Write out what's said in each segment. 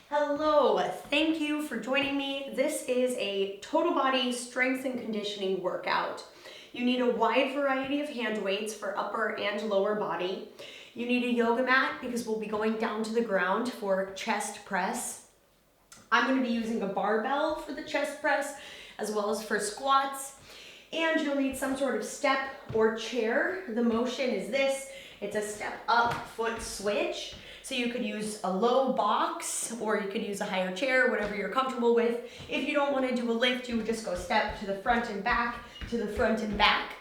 Hello, thank you for joining me. This is a total body strength and conditioning workout. You need a wide variety of hand weights for upper and lower body. You need a yoga mat because we'll be going down to the ground for chest press. I'm going to be using a barbell for the chest press as well as for squats. And you'll need some sort of step or chair. The motion is this. It's a step up foot switch. So you could use a low box or you could use a higher chair, whatever you're comfortable with. If you don't want to do a lift, you would just go step to the front and back, to the front and back.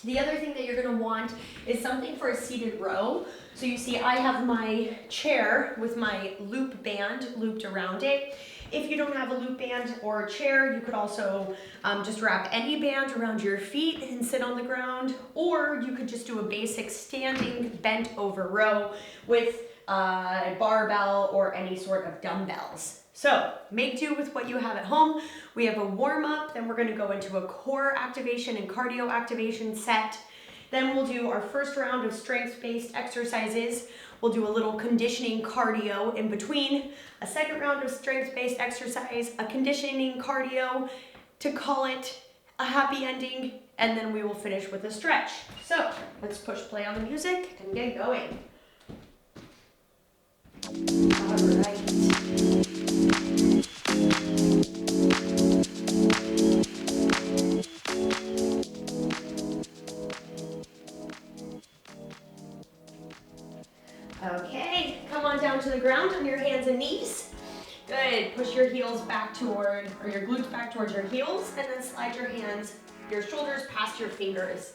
The other thing that you're going to want is something for a seated row. So you see I have my chair with my loop band looped around it. If you don't have a loop band or a chair, you could also just wrap any band around your feet and sit on the ground, or you could just do a basic standing bent over row with a barbell or any sort of dumbbells. So make do with what you have at home. We have a warm up, then we're going to go into a core activation and cardio activation set. Then we'll do our first round of strength-based exercises. We'll do a little conditioning cardio in between, a second round of strength-based exercise, a conditioning cardio to call it a happy ending, and then we will finish with a stretch. So let's push play on the music and get going. All right. Okay, come on down to the ground on your hands and knees. Good, push your heels back toward, or your glutes back towards your heels, and then slide your hands, your shoulders past your fingers.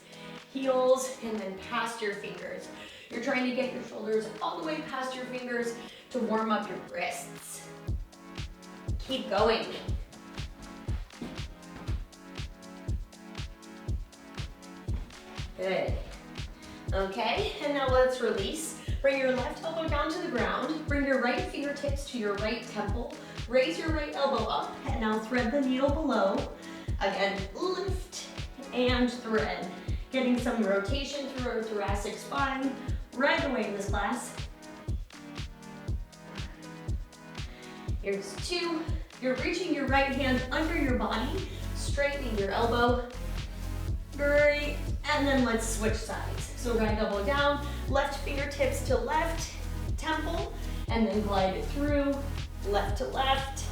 Heels, and then past your fingers. You're trying to get your shoulders all the way past your fingers to warm up your wrists. Keep going. Good. Okay, and now let's release. Bring your left elbow down to the ground. Bring your right fingertips to your right temple. Raise your right elbow up, and now thread the needle below. Again, lift and thread. Getting some rotation through our thoracic spine right away in this class. Here's 2. You're reaching your right hand under your body, straightening your elbow. Great. And then let's switch sides. So right elbow down, left fingertips to left temple, and then glide it through, left to left,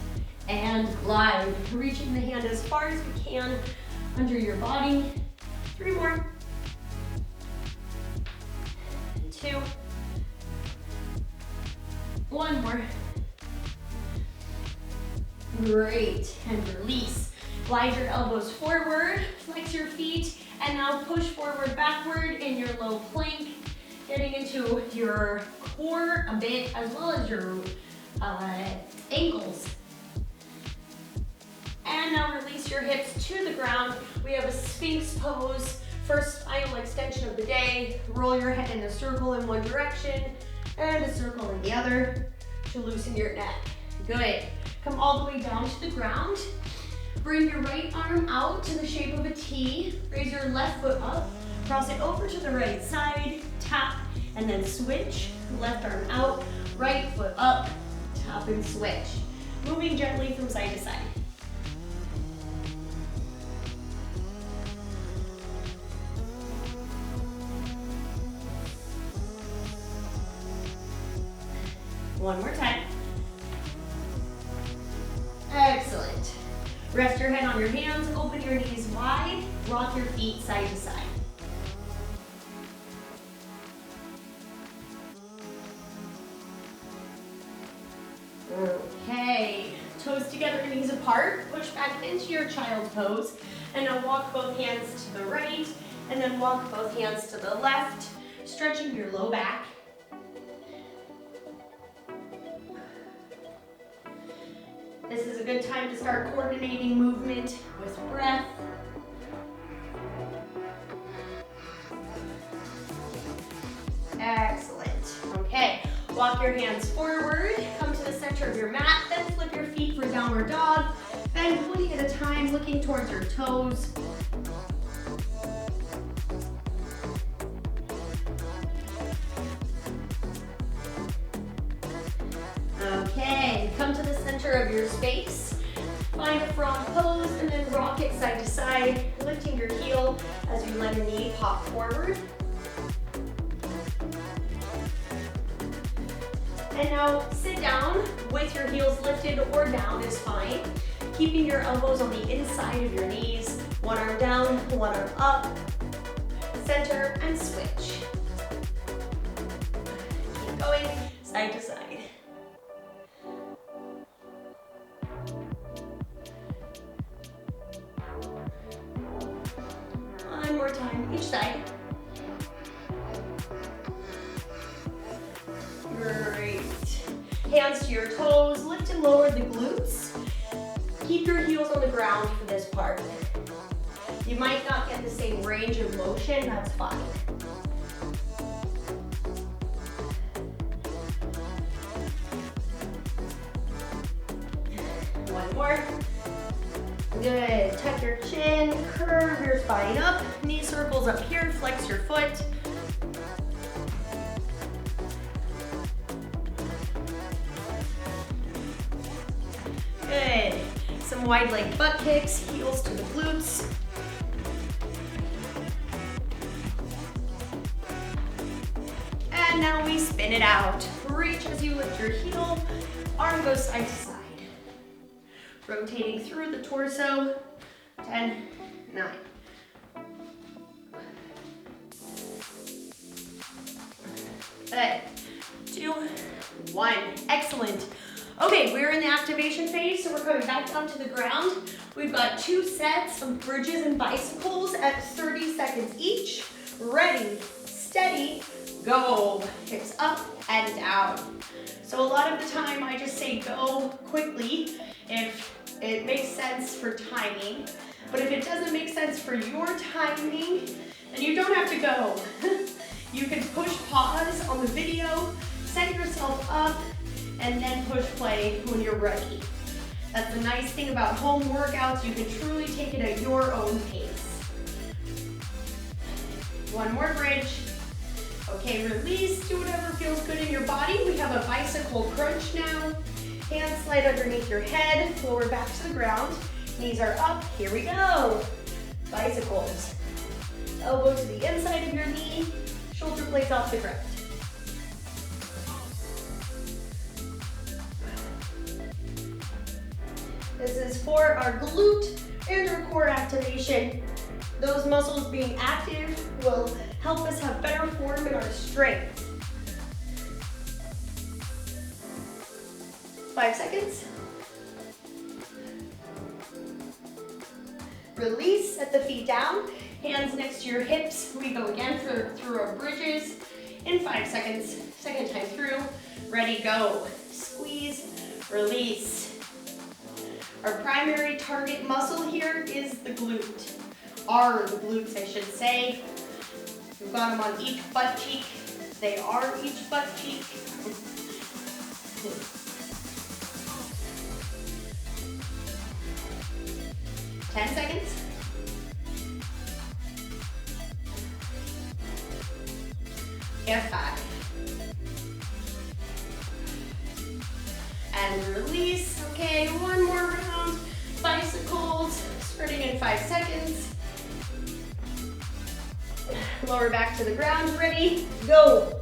and glide. Reaching the hand as far as we can under your body. 3 more. And 2. 1 more. Great, and release. Glide your elbows forward, flex your feet, and now push forward, backward in your low plank, getting into your core a bit, as well as your ankles. And now release your hips to the ground. We have a Sphinx pose, first spinal extension of the day. Roll your head in a circle in one direction, and a circle in the other to loosen your neck. Good. Come all the way down to the ground. Bring your right arm out to the shape of a T. Raise your left foot up. Cross it over to the right side. Tap and then switch. Left arm out. Right foot up. Tap and switch. Moving gently from side to side. One more time. Excellent. Rest your head on your hands, open your knees wide, rock your feet side to side. Okay, toes together, knees apart, push back into your child pose, and now walk both hands to the right, and then walk both hands to the left, stretching your low back. This is a good time to start coordinating movement with breath. Excellent. Okay, walk your hands forward, come to the center of your mat, then flip your feet for downward dog. Bend 20 at a time, looking towards your toes. Okay, center of your space. Find a frog pose and then rock it side to side, lifting your heel as you let a knee pop forward. And now sit down with your heels lifted or down is fine. Keeping your elbows on the inside of your knees. One arm down, one arm up. Center and switch. Keep going side to side. One more time, each side. Great. Hands to your toes, lift and lower the glutes. Keep your heels on the ground for this part. You might not get the same range of motion, that's fine. One more. Good, tuck your chin, curve your spine up, knee circles up here, flex your foot. Good. Some wide leg butt kicks, heels to the glutes. And now we spin it out. Reach as you lift your heel, arm goes side to side. Rotating through the torso. 10, 9. Good. 2, 1. Excellent. Okay, we're in the activation phase, so we're coming back down to the ground. We've got 2 sets of bridges and bicycles at 30 seconds each. Ready, steady, go. Hips up and down. So a lot of the time I just say go quickly if it makes sense for timing. But if it doesn't make sense for your timing, then you don't have to go. You can push pause on the video, set yourself up, and then push play when you're ready. That's the nice thing about home workouts. You can truly take it at your own pace. One more bridge. Okay, release, do whatever feels good in your body. We have a bicycle crunch now. Hands slide underneath your head, lower back to the ground. Knees are up, here we go. Bicycles. Elbow to the inside of your knee, shoulder blades off the ground. This is for our glute and our core activation. Those muscles being active will help us have better form in our strength. 5 seconds. Release, set the feet down, hands next to your hips. We go again through our bridges in 5 seconds. Second time through, ready, go. Squeeze, release. Our primary target muscle here is the glute. Are the glutes, I should say. We've got them on each butt cheek. They are each butt cheek. 10 seconds. And 5. And release. Okay, one more round. Bicycles, starting in 5 seconds. Lower back to the ground, ready, go.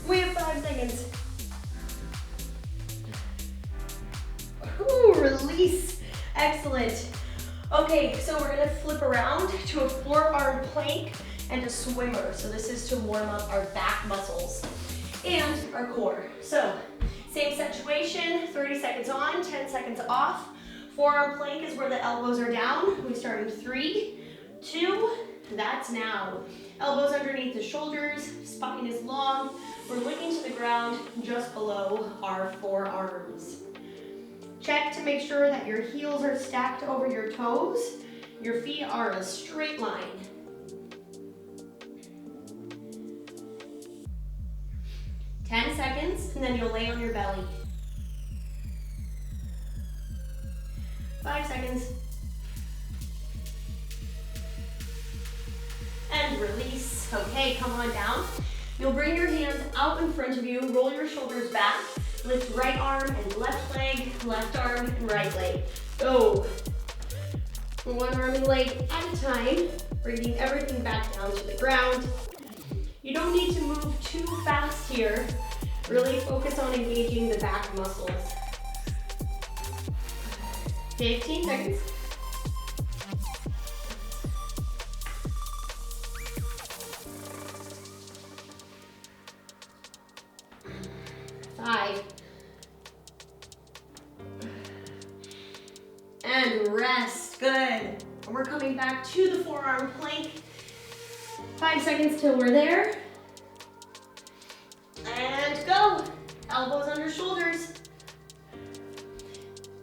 We have 5 seconds. Ooh, release. Excellent. Okay, so we're gonna flip around to a forearm plank and a swimmer. So this is to warm up our back muscles and our core. So same situation, 30 seconds on, 10 seconds off. Forearm plank is where the elbows are down. We start in 3, 2, that's now. Elbows underneath the shoulders, spine is long. We're looking to the ground just below our forearms. Check to make sure that your heels are stacked over your toes. Your feet are a straight line. 10 seconds, and then you'll lay on your belly. 5 seconds. And release. Okay, come on down. You'll bring your hands out in front of you, roll your shoulders back, lift right arm and left leg, left arm and right leg. Go. One arm and leg at a time, bringing everything back down to the ground. You don't need to move too fast here. Really focus on engaging the back muscles. 15 seconds. 5. And rest. Good. And we're coming back to the forearm plank. 5 seconds till we're there. And go. Elbows under shoulders.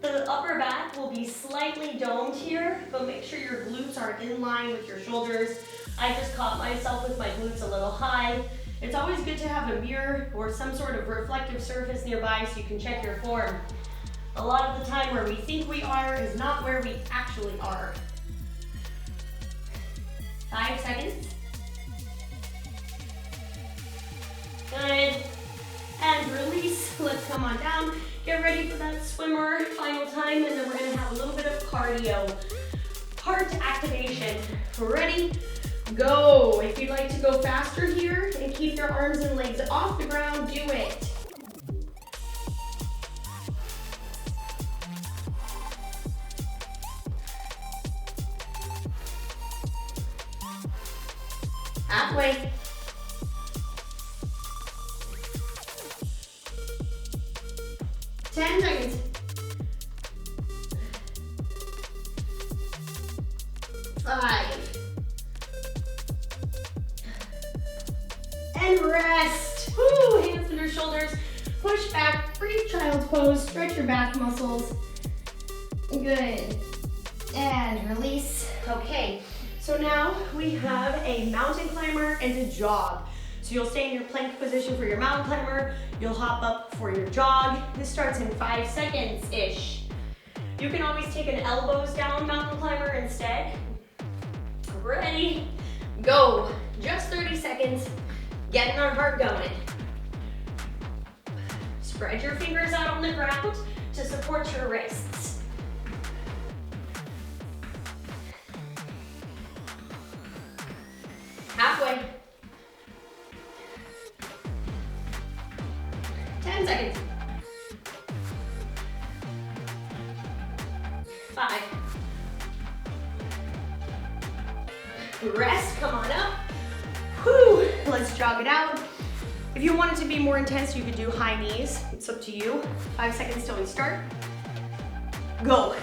The upper back will be slightly domed here, but make sure your glutes are in line with your shoulders. I just caught myself with my glutes a little high. It's always good to have a mirror or some sort of reflective surface nearby so you can check your form. A lot of the time where we think we are is not where we actually are. 5 seconds. Good. And release. Let's come on down. Get ready for that swimmer final time, and then we're gonna have a little bit of cardio. Heart activation. Ready? Go. If you'd like to go faster here and keep your arms and legs off the ground, do it. Halfway. Ten seconds. 5. And rest. Woo, hands under shoulders. Push back, free child's pose. Stretch your back muscles. Good. And release. Okay, so now we have a mountain climber and a jog. So you'll stay in your plank position for your mountain climber. You'll hop up for your jog. This starts in 5 seconds-ish. You can always take an elbows down mountain climber instead. Ready? Go. Just 30 seconds. Getting our heart going. Spread your fingers out on the ground to support your wrists. Halfway. 10 seconds. 5. Rest, come on up. Whew, let's jog it out. If you want it to be more intense, you could do high knees. It's up to you. 5 seconds till we start. Go.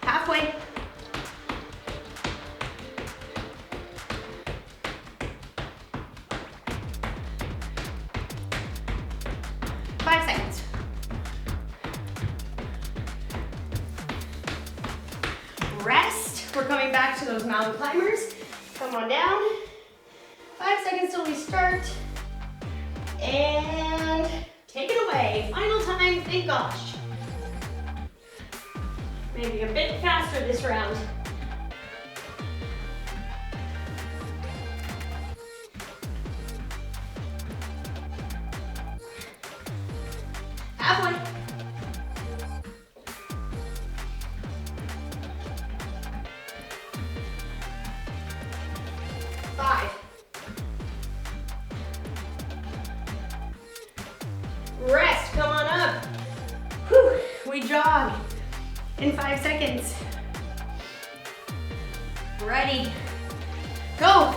Halfway. 5 seconds. Rest. We're coming back to those mountain climbers. Come on down. 5 seconds till we start. And take it away. Final time, thank gosh. Maybe a bit faster this round. Halfway. 5. Rest, come on up. Whew. We jog in 5 seconds. Ready, go.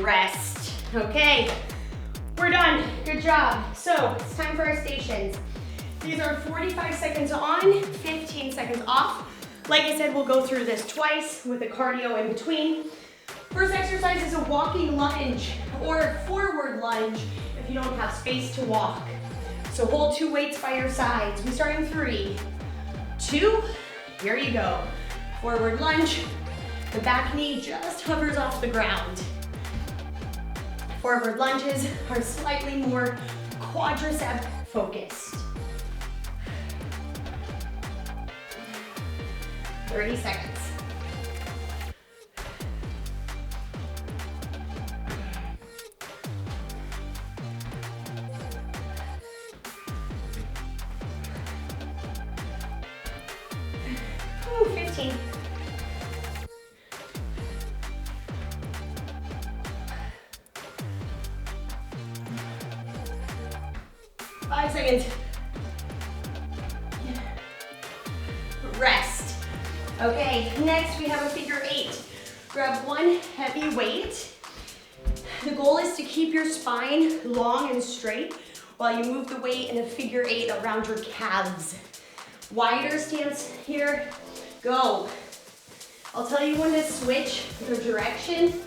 rest. Okay, we're done. Good job. So it's time for our stations. These are 45 seconds on, 15 seconds off. Like I said, we'll go through this twice with a cardio in between. First exercise is a walking lunge or forward lunge if you don't have space to walk. So hold 2 weights by your sides. We start in 3, 2, here you go. Forward lunge, the back knee just hovers off the ground. Forward lunges are slightly more quadricep focused. 30 seconds. Ooh, 15. Five seconds. Rest. Okay, next we have a figure 8. Grab one heavy weight. The goal is to keep your spine long and straight while you move the weight in a figure 8 around your calves. Wider stance here, go. I'll tell you when to switch the direction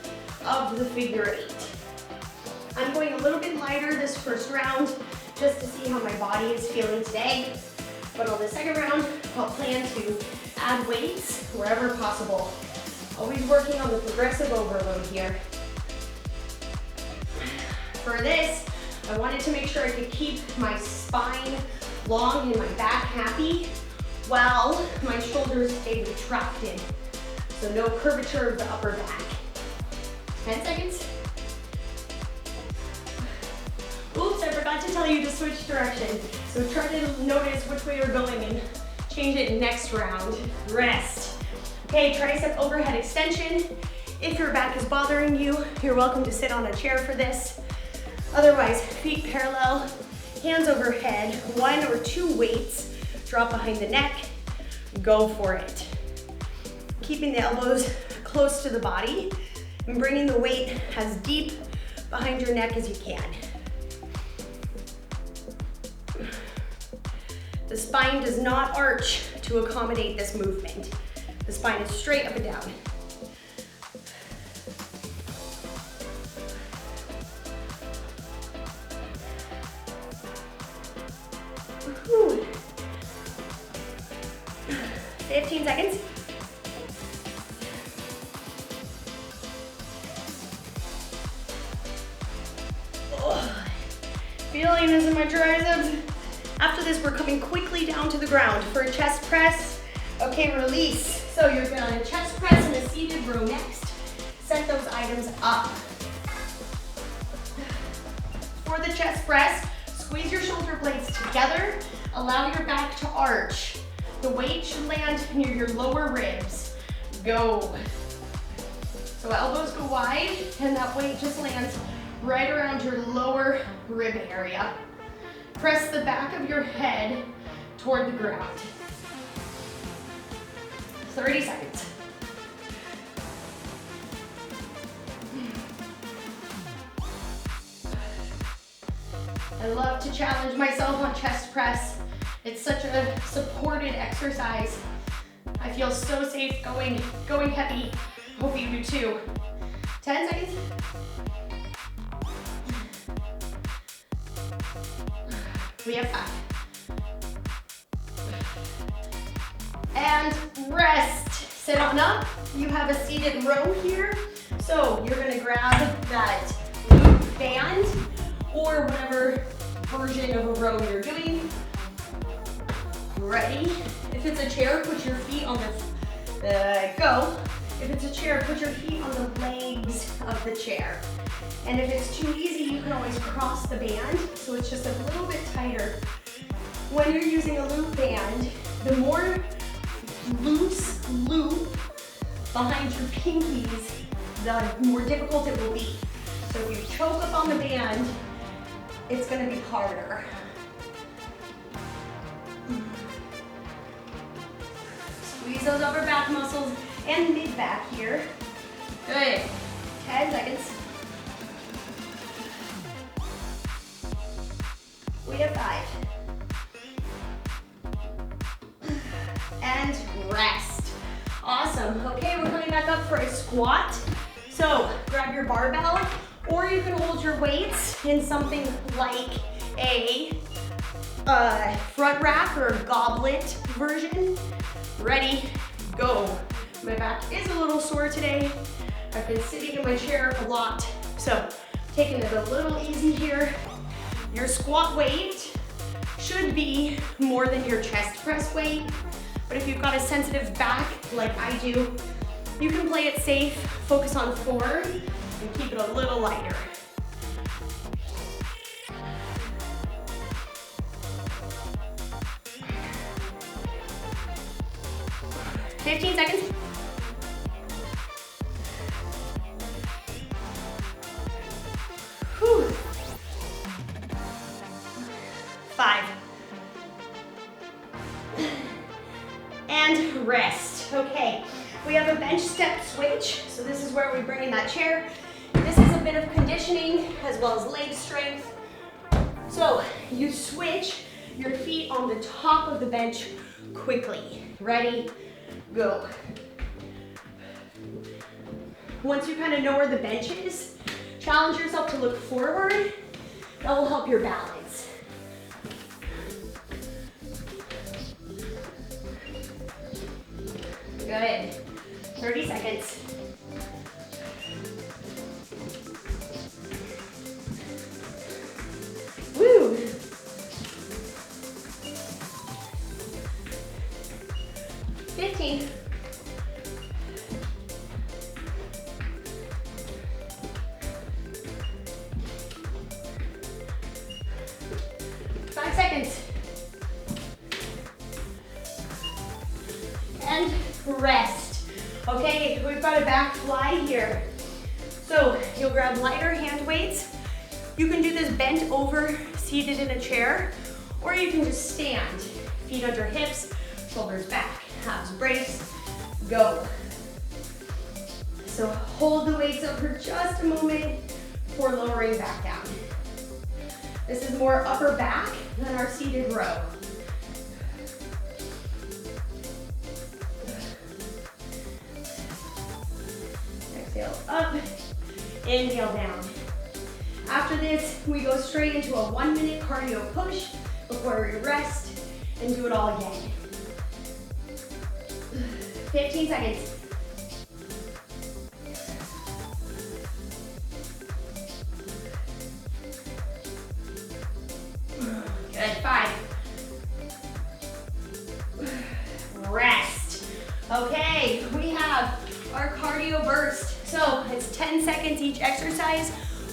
of the figure 8. I'm going a little bit lighter this first round just to see how my body is feeling today. But on the second round, I'll plan to add weights wherever possible. Always working on the progressive overload here. For this, I wanted to make sure I could keep my spine long and my back happy while my shoulders stay retracted. So no curvature of the upper back. 10 seconds. Oops, I forgot to tell you to switch direction. So try to notice which way you're going and change it next round. Rest. Okay, tricep overhead extension. If your back is bothering you, you're welcome to sit on a chair for this. Otherwise, feet parallel, hands overhead, 1 or 2 weights, drop behind the neck, go for it. Keeping the elbows close to the body and bringing the weight as deep behind your neck as you can. The spine does not arch to accommodate this movement. The spine is straight up and down. Whew. 15 seconds. Oh, feeling this in my triceps. After this, we're coming quickly down to the ground for a chest press. Okay, release. So you're gonna chest press in a seated row next. Set those items up. For the chest press, squeeze your shoulder blades together. Allow your back to arch. The weight should land near your lower ribs. Go. So elbows go wide, and that weight just lands right around your lower rib area. Press the back of your head toward the ground. 30 seconds. I love to challenge myself on chest press. It's such a supported exercise. I feel so safe going heavy. Hope you do too. 10 seconds. We have 5. And rest. Sit on up. You have a seated row here. So you're gonna grab that loop band or whatever version of a row you're doing. Ready? If it's a chair, put your feet on go. If it's a chair, put your feet on the legs of the chair. And if it's too easy, you can always cross the band, so it's just a little bit tighter. When you're using a loop band, the more loose loop behind your pinkies, the more difficult it will be. So if you choke up on the band, it's gonna be harder. Squeeze those upper back muscles and mid back here. Good. 10 seconds. squat. So grab your barbell, or you can hold your weights in something like a front rack or a goblet version. Ready, go. My back is a little sore today. I've been sitting in my chair a lot, so taking it a little easy here. Your squat weight should be more than your chest press weight, but if you've got a sensitive back like I do, you can play it safe, focus on form, and keep it a little lighter. $15 seconds. Whew. 5. And rest. Okay, we have a bench step switch. So this is where we bring in that chair. This is a bit of conditioning as well as leg strength. So you switch your feet on the top of the bench quickly. Ready, go. Once you kind of know where the bench is, challenge yourself to look forward. That will help your balance. Good. 30 seconds. Woo! 15. 5 seconds. And rest. Okay, we've got a back fly here. So you'll grab lighter hand weights. You can do this bent over, seated in a chair, or you can just stand. Feet under hips, shoulders back, abs brace, go. So hold the weights up for just a moment before lowering back down. This is more upper back than our seated row. Exhale up, inhale down. After this, we go straight into a 1-minute cardio push before we rest and do it all again. 15 seconds. Good, 5. Rest. Okay, we have our cardio burst. So it's 10 seconds each exercise.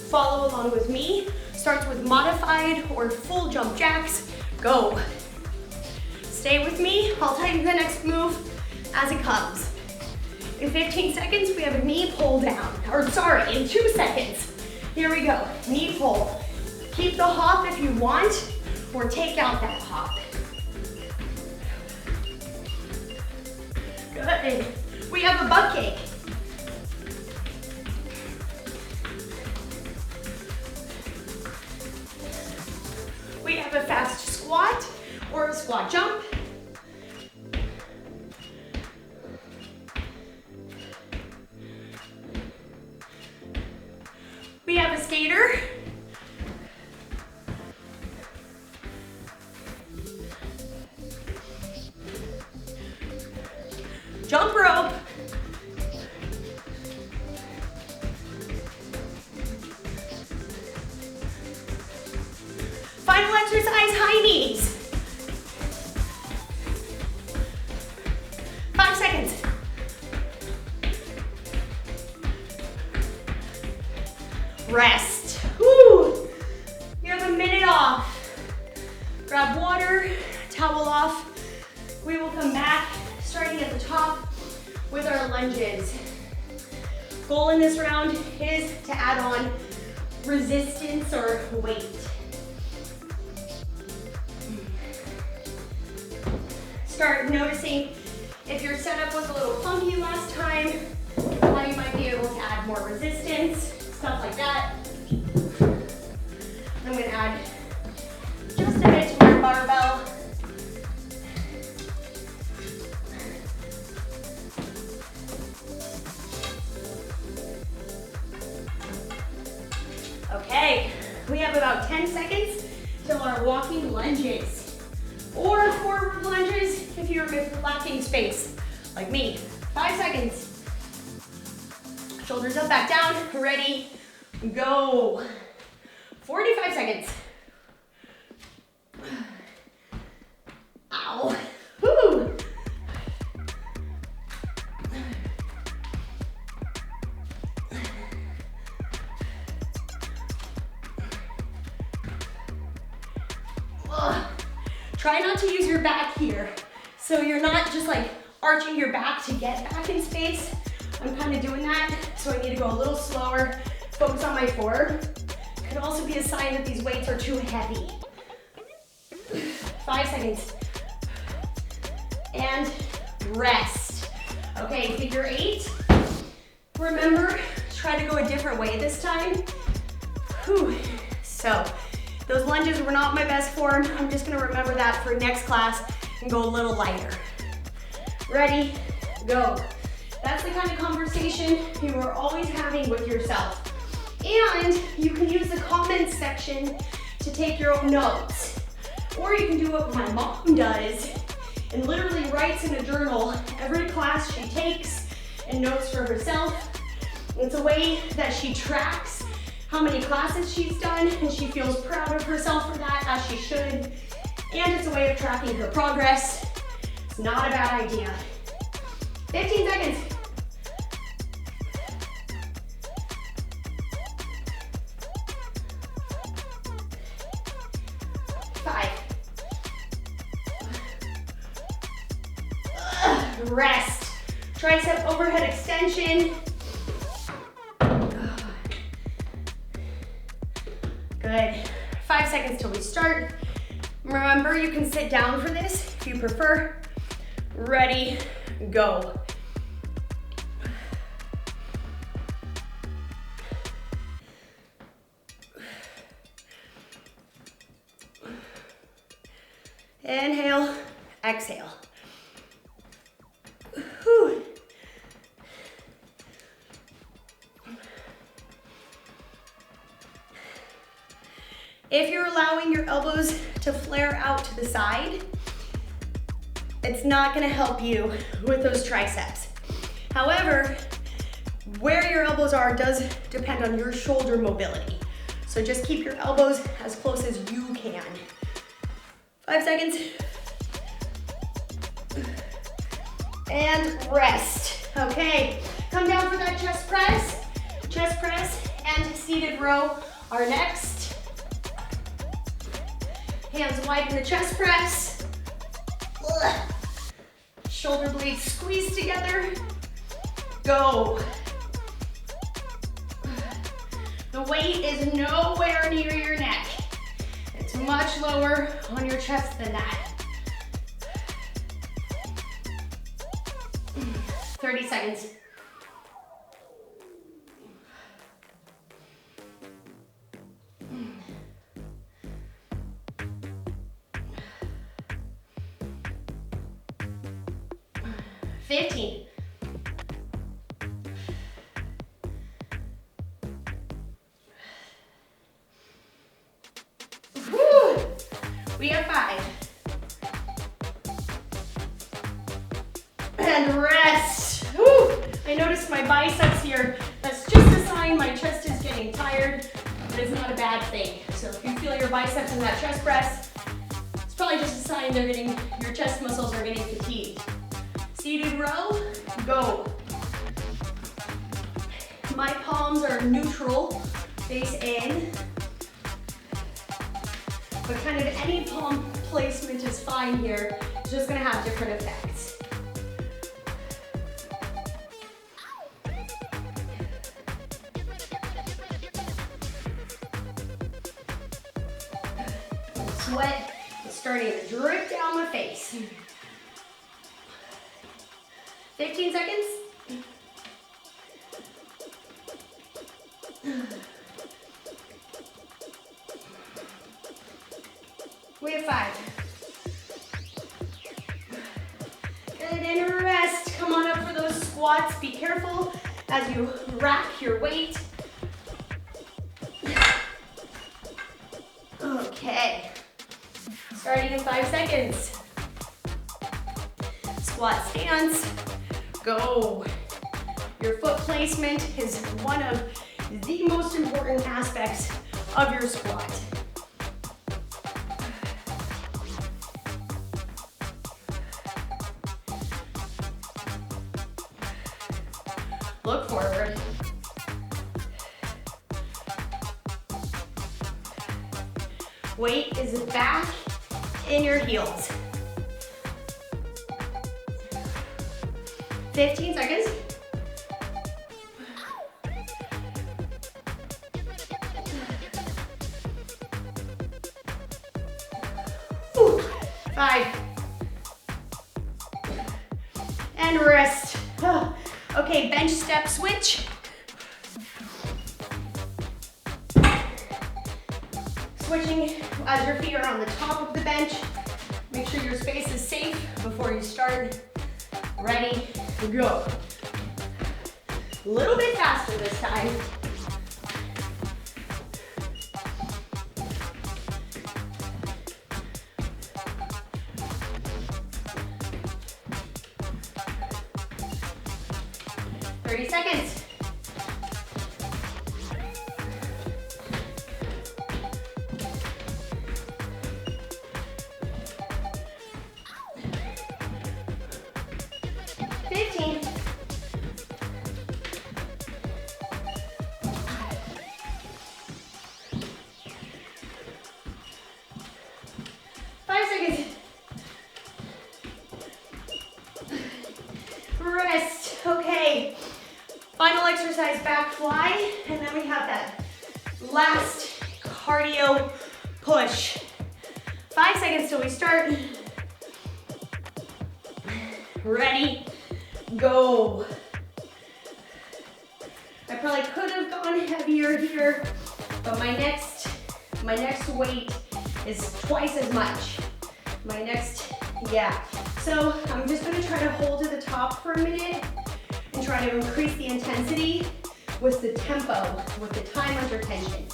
Follow along with me. Starts with modified or full jump jacks. Go. Stay with me. I'll tell you the next move as it comes. In 15 seconds, we have a knee pull down. Or sorry, in 2 seconds. Here we go, knee pull. Keep the hop if you want, or take out that hop. Good. We have a butt cake. We have a fast squat or a squat jump. We have a skater. Jump rope. Final exercise, high knees. 5 seconds. Rest. Woo. You have a minute off. Grab water, towel off. We will come back, starting at the top with our lunges. Goal in this round is to add on resistance or weight. Start noticing if your setup was a little funky last time, how you might be able to add more resistance, stuff like that. I'm gonna add just a bit to my barbell. We have about 10 seconds till our walking lunges. Or forward lunges if you're lacking space, like me. 5 seconds. Shoulders up, back down, ready, go. 45 seconds. Ow. Woo. Try not to use your back here. So you're not just like arching your back to get back in space. I'm kind of doing that, so I need to go a little slower. Focus on my form. Could also be a sign that these weights are too heavy. 5 seconds. And rest. Okay, figure 8. Remember, try to go a different way this time. Whew. So, those lunges were not my best form. I'm just gonna remember that for next class and go a little lighter. Ready, go. That's the kind of conversation you are always having with yourself. And you can use the comments section to take your own notes. Or you can do what my mom does and literally writes in a journal every class she takes and notes for herself. It's a way that she tracks how many classes she's done, and she feels proud of herself for that, as she should. And it's a way of tracking her progress. It's not a bad idea. 15 seconds. 5. Rest. Tricep overhead extension. Good. 5 seconds till we start. Remember, you can sit down for this if you prefer. Ready, go. Inhale, exhale. Whew. If you're allowing your elbows to flare out to the side, it's not gonna help you with those triceps. However, where your elbows are does depend on your shoulder mobility. So just keep your elbows as close as you can. 5 seconds. And rest. Okay, come down for that chest press. Chest press and seated row are next. Hands wide in the chest press. Ugh. Shoulder blades squeeze together. Go. The weight is nowhere near your neck. It's much lower on your chest than that. 30 seconds. Woo! We have 5. And rest. Woo! I noticed my biceps here. That's just a sign my chest is getting tired, but it's not a bad thing. So if you feel your biceps in that chest press, it's probably just a sign your chest muscles are getting fatigued. Seated row, go. My palms are neutral, face in. But kind of any palm placement is fine here. It's just gonna have different effects. Sweat is starting to drip down my face. 15 seconds. We have 5. Good, and rest. Come on up for those squats. Be careful as you rack your weight. seconds. Squat stance, go. Your foot placement is one of the most important aspects of your squat. Look forward. Weight is back in your heels. 15 seconds. Ooh, 5. And rest. Okay, bench step switch. Switching as your feet are on the top of the bench. Make sure your space is safe before you start. Ready, go. A little bit faster this time. Seconds. 15. 5 seconds. Rest. Okay. Final exercise, back fly, and then we have that last cardio push. 5 seconds till we start. Ready, go. I probably could have gone heavier here, but my next weight is twice as much. So I'm just gonna try to hold to the top for a minute and try to increase the intensity with the tempo, with the time under tension.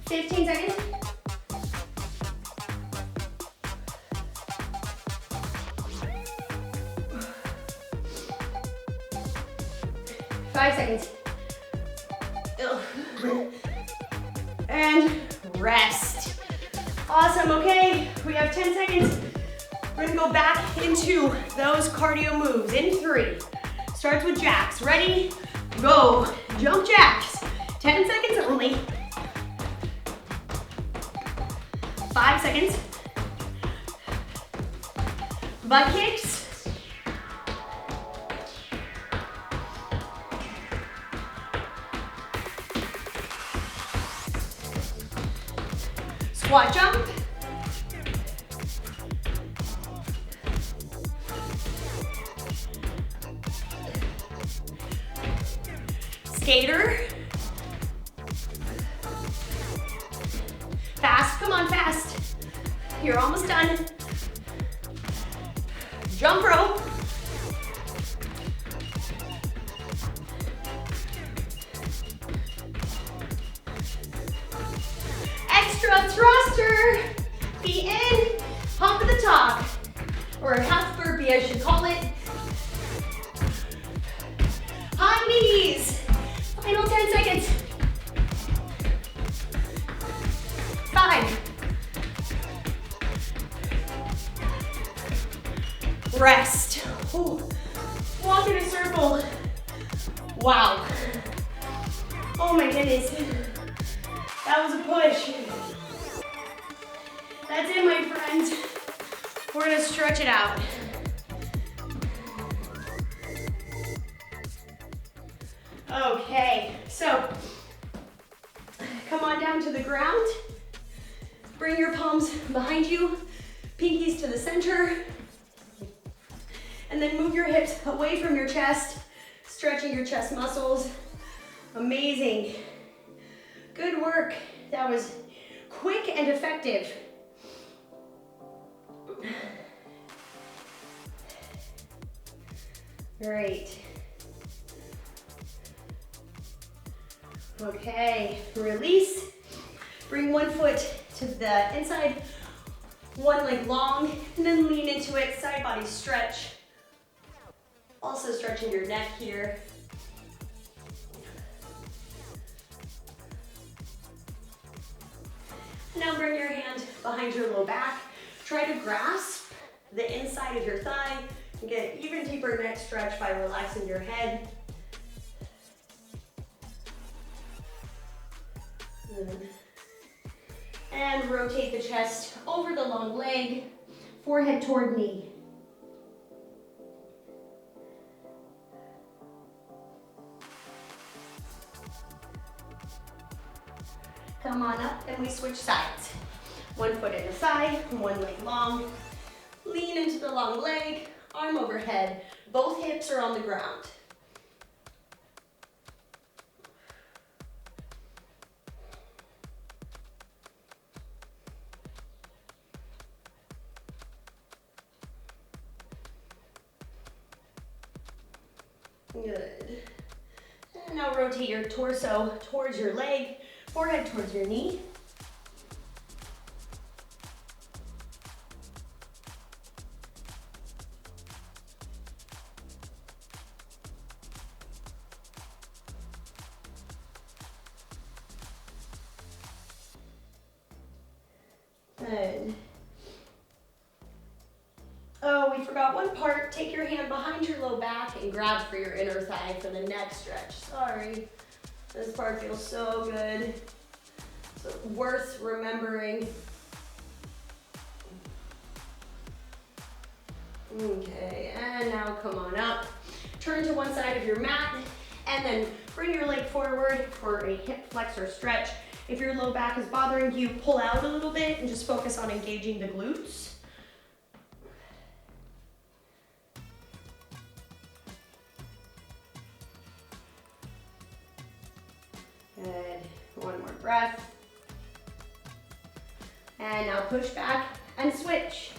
$15 seconds. 5 seconds. And rest. Awesome, okay, we have 10 seconds. We're gonna go back into those cardio moves in 3. Starts with jacks. Ready, go. Jump jacks. 10 seconds only. 5 seconds. Butt kicks. Squat jump. Skater. Fast, come on, fast. You're almost done. Jump rope. Extra thruster. Feet in, pump at the top. Or a half burpee, I should call it. High knees. Final 10 seconds. 5. Rest. Ooh. Walk in a circle. Wow. Oh my goodness. That was a push. That's it, my friends. We're gonna stretch it out. Okay, so come on down to the ground. Bring your palms behind you, pinkies to the center. And then move your hips away from your chest, stretching your chest muscles. Amazing. Good work. That was quick and effective. Great. Okay, release. Bring one foot to the inside, one leg long, and then lean into it, side body stretch. Also stretching your neck here. Now bring your hand behind your low back. Try to grasp the inside of your thigh and get an even deeper neck stretch by relaxing your head. And rotate the chest over the long leg, forehead toward knee. Come on up and we switch sides. One foot in the thigh, one leg long. Lean into the long leg, arm overhead. Both hips are on the ground. Good. And now rotate your torso towards your leg, forehead towards your knee. Good. Oh, we forgot one part. Take your hand behind your low back and grab for your inner thigh for the neck stretch. Sorry. This part feels so good. So worth remembering. Okay, and now come on up. Turn to one side of your mat and then bring your leg forward for a hip flexor stretch. If your low back is bothering you, pull out a little bit and just focus on engaging the glutes. Good. One more breath. And now push back and switch.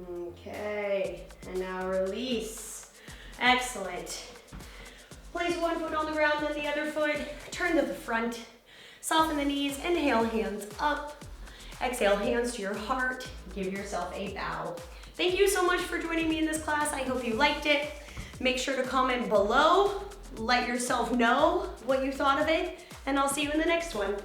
Okay, and now release. Excellent. Place one foot on the ground, then the other foot. Turn to the front. Soften the knees. Inhale, hands up. Exhale, hands to your heart. Give yourself a bow. Thank you so much for joining me in this class. I hope you liked it. Make sure to comment below. Let yourself know what you thought of it, and I'll see you in the next one.